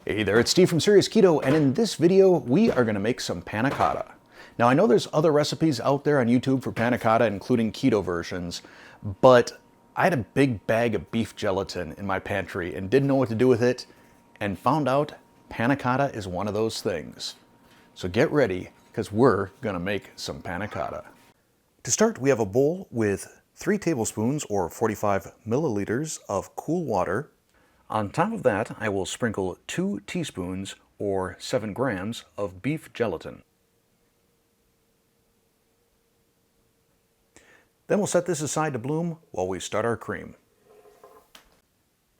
Hey there, it's Steve from Serious Keto, and in this video, we are gonna make some panna cotta. Now, I know there's other recipes out there on YouTube for panna cotta, including keto versions, but I had a big bag of beef gelatin in my pantry and didn't know what to do with it, and found out panna cotta is one of those things. So get ready, because we're gonna make some panna cotta. To start, we have a bowl with 3 tablespoons or 45 milliliters of cool water. On top of that, I will sprinkle 2 teaspoons or 7 grams of beef gelatin. Then we'll set this aside to bloom while we start our cream.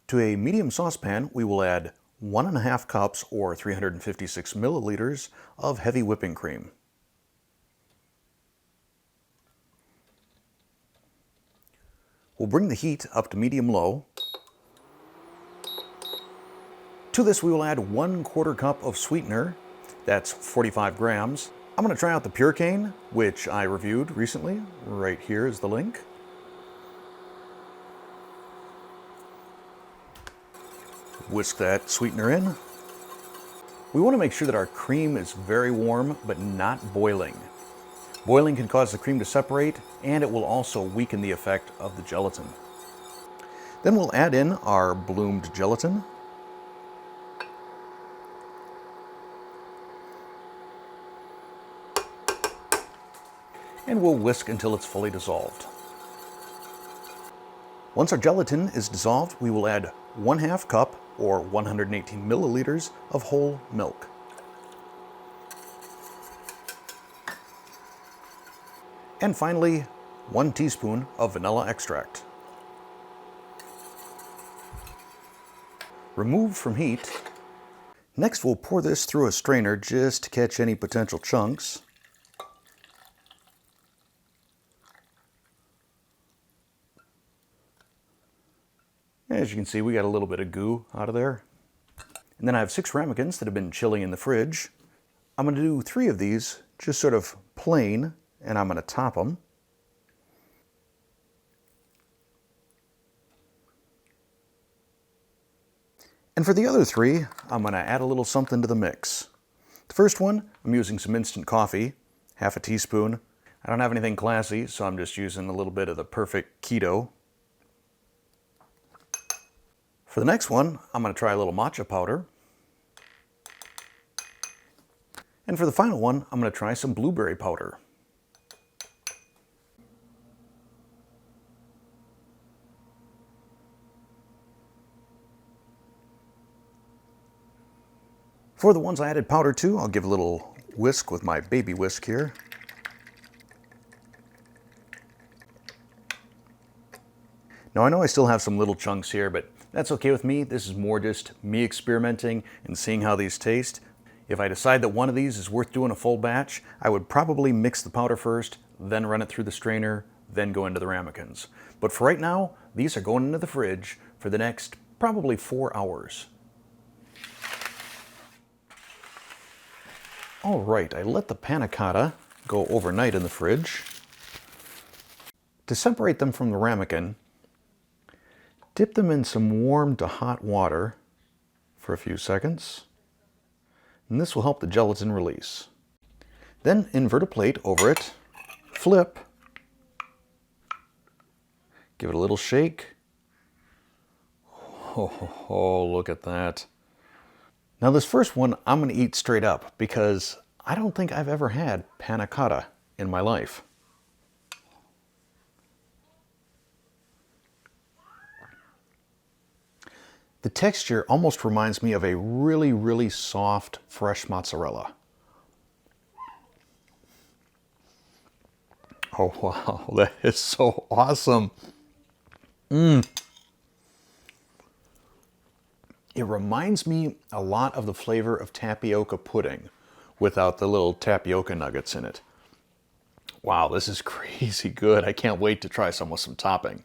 To a medium saucepan, we will add 1½ cups or 356 milliliters of heavy whipping cream. We'll bring the heat up to medium-low. To this, we will add 1/4 cup of sweetener. That's 45 grams. I'm going to try out the pure cane, which I reviewed recently. Right here is the link. Whisk that sweetener in. We want to make sure that our cream is very warm, but not boiling. Boiling can cause the cream to separate, and it will also weaken the effect of the gelatin. Then we'll add in our bloomed gelatin. And we'll whisk until it's fully dissolved. Once our gelatin is dissolved, we will add 1/2 cup or 118 milliliters of whole milk. And finally, 1 teaspoon of vanilla extract. Remove from heat. Next, we'll pour this through a strainer just to catch any potential chunks. As you can see, we got a little bit of goo out of there. And then I have 6 ramekins that have been chilling in the fridge. I'm going to do 3 of these, just sort of plain, and I'm going to top them. And for the other 3, I'm going to add a little something to the mix. The first one, I'm using some instant coffee, 1/2 teaspoon. I don't have anything classy, so I'm just using a little bit of the perfect keto. For the next one, I'm going to try a little matcha powder. And for the final one, I'm going to try some blueberry powder. For the ones I added powder to, I'll give a little whisk with my baby whisk here. Now I know I still have some little chunks here, but that's okay with me. This is more just me experimenting and seeing how these taste. If I decide that one of these is worth doing a full batch, I would probably mix the powder first, then run it through the strainer, then go into the ramekins. But for right now, these are going into the fridge for the next probably 4 hours. All right, I let the panna cotta go overnight in the fridge. To separate them from the ramekin, dip them in some warm to hot water for a few seconds, and this will help the gelatin release. Then invert a plate over it, flip, give it a little shake. Oh, look at that. Now this first one I'm going to eat straight up because I don't think I've ever had panna cotta in my life. The texture almost reminds me of a really, really soft, fresh mozzarella. Oh wow, that is so awesome. It reminds me a lot of the flavor of tapioca pudding without the little tapioca nuggets in it. Wow, this is crazy good. I can't wait to try some with some topping.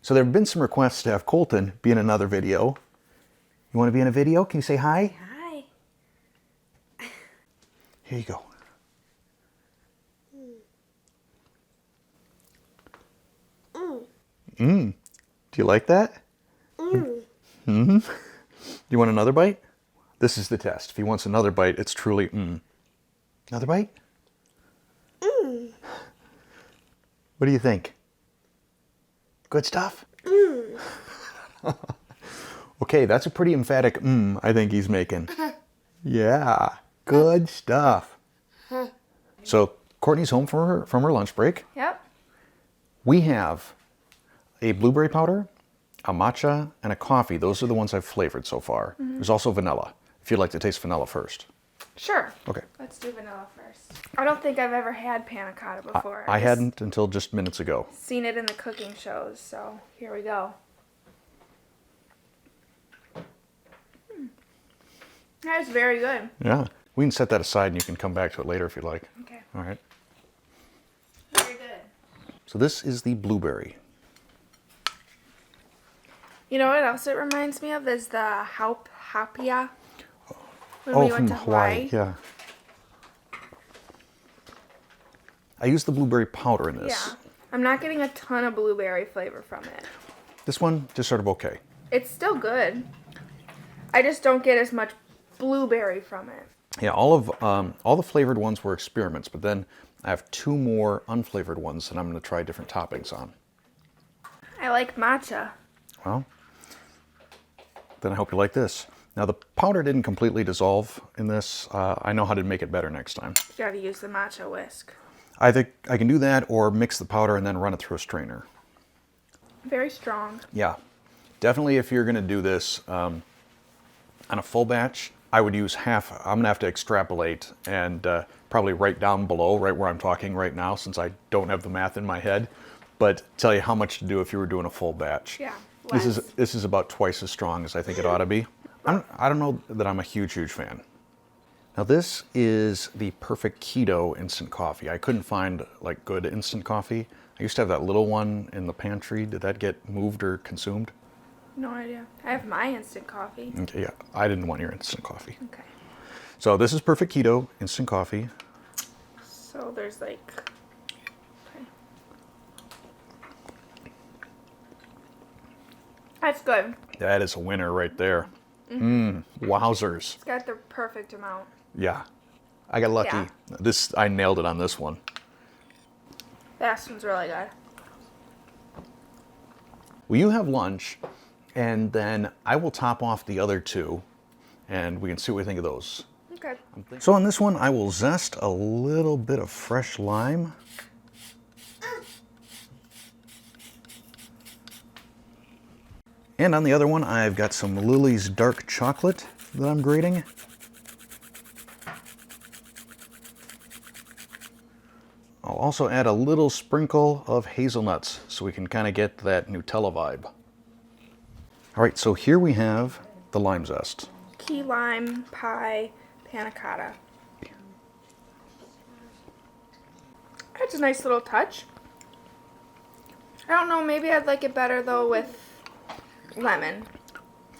So there have been some requests to have Colton be in another video. You want to be in a video? Can you say hi? Hi. Here you go. Do you like that? Do you want another bite? This is the test. If he wants another bite, it's truly Another bite? What do you think? Good stuff? Okay, that's a pretty emphatic I think he's making. Yeah, good stuff. So Courtney's home from her lunch break. Yep. We have a blueberry powder, a matcha, and a coffee. Those are the ones I've flavored so far. There's also vanilla, if you'd like to taste vanilla first. Sure. Okay. Let's do vanilla first. I don't think I've ever had panna cotta before. I hadn't until just minutes ago. Seen it in the cooking shows, so here we go. That is very good. Yeah. We can set that aside and you can come back to it later if you'd like. Okay. All right. Very good. So this is the blueberry. You know what else it reminds me of is the hapia. When Oh, we went from to Hawaii. Yeah. I used the blueberry powder in this. Yeah. I'm not getting a ton of blueberry flavor from it. This one, just sort of okay. It's still good. I just don't get as much blueberry from it. Yeah, all the flavored ones were experiments, but then I have 2 more unflavored ones that I'm going to try different toppings on. I like matcha. Well, then I hope you like this. Now the powder didn't completely dissolve in this. I know how to make it better next time. You gotta use the matcha whisk. I think I can do that or mix the powder and then run it through a strainer. Very strong. Yeah, definitely if you're going to do this on a full batch, I would use half. I'm going to have to extrapolate and probably write down below, right where I'm talking right now, since I don't have the math in my head, but tell you how much to do if you were doing a full batch. Yeah. This is about twice as strong as I think it ought to be. I don't know that I'm a huge fan. Now this is the perfect keto instant coffee. I couldn't find like good instant coffee. I used to have that little one in the pantry. Did that get moved or consumed? No idea. I have my instant coffee. Okay, yeah, I didn't want your instant coffee. Okay. So this is perfect keto instant coffee. So there's like, okay. That's good. That is a winner right there. Wowzers. It's got the perfect amount. Yeah, I got lucky. Yeah. I nailed it on this one. This one's really good. Well, you have lunch, and then I will top off the other 2, and we can see what we think of those. Okay. So on this one, I will zest a little bit of fresh lime. And on the other one, I've got some Lily's dark chocolate that I'm grating. I'll also add a little sprinkle of hazelnuts so we can kind of get that Nutella vibe. All right, so here we have the lime zest. Key lime pie panna cotta. That's a nice little touch. I don't know, maybe I'd like it better though with lemon.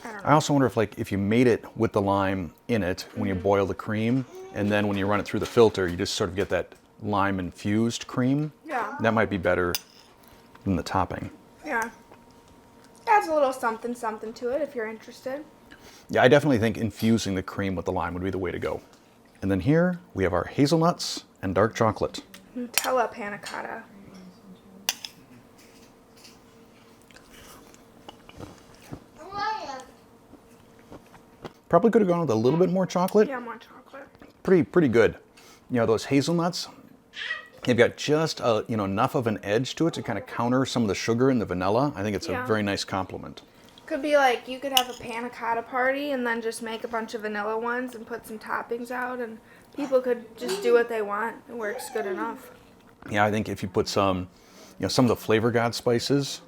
I don't know. I also wonder if you made it with the lime in it when you boil the cream, and then when you run it through the filter, you just sort of get that lime infused cream. Yeah. That might be better than the topping. Yeah. Adds a little something to it if you're interested. Yeah, I definitely think infusing the cream with the lime would be the way to go. And then here we have our hazelnuts and dark chocolate. Nutella panna cotta. Probably could have gone with a little bit more chocolate. Yeah, more chocolate. Pretty good. You know, those hazelnuts, they've got just enough of an edge to it to kind of counter some of the sugar and the vanilla. I think it's a very nice compliment. Could be like you could have a panna cotta party and then just make a bunch of vanilla ones and put some toppings out, and people could just do what they want. It works good enough. Yeah, I think if you put some of the flavor god spices,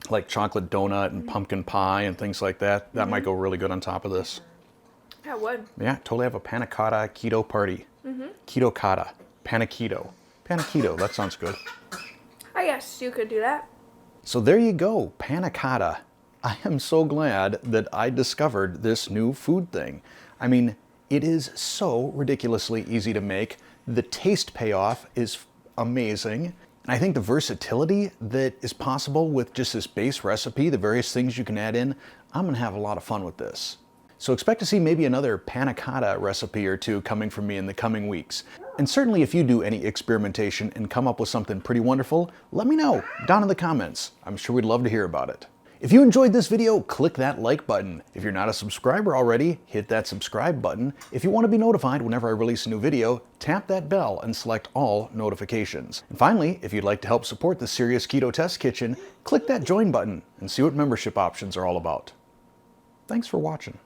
like chocolate donut and pumpkin pie and things like that, that might go really good on top of this. That would. Yeah, totally have a panna cotta keto party. Keto cotta. Panna keto. Panna keto, that sounds good. I guess you could do that. So there you go, panna cotta. I am so glad that I discovered this new food thing. I mean, it is so ridiculously easy to make. The taste payoff is amazing. And I think the versatility that is possible with just this base recipe, the various things you can add in, I'm gonna have a lot of fun with this. So expect to see maybe another panna cotta recipe or two coming from me in the coming weeks. And certainly if you do any experimentation and come up with something pretty wonderful, let me know down in the comments. I'm sure we'd love to hear about it. If you enjoyed this video, click that like button. If you're not a subscriber already, hit that subscribe button. If you want to be notified whenever I release a new video, tap that bell and select all notifications. And finally, if you'd like to help support the Serious Keto Test Kitchen, click that join button and see what membership options are all about. Thanks for watching.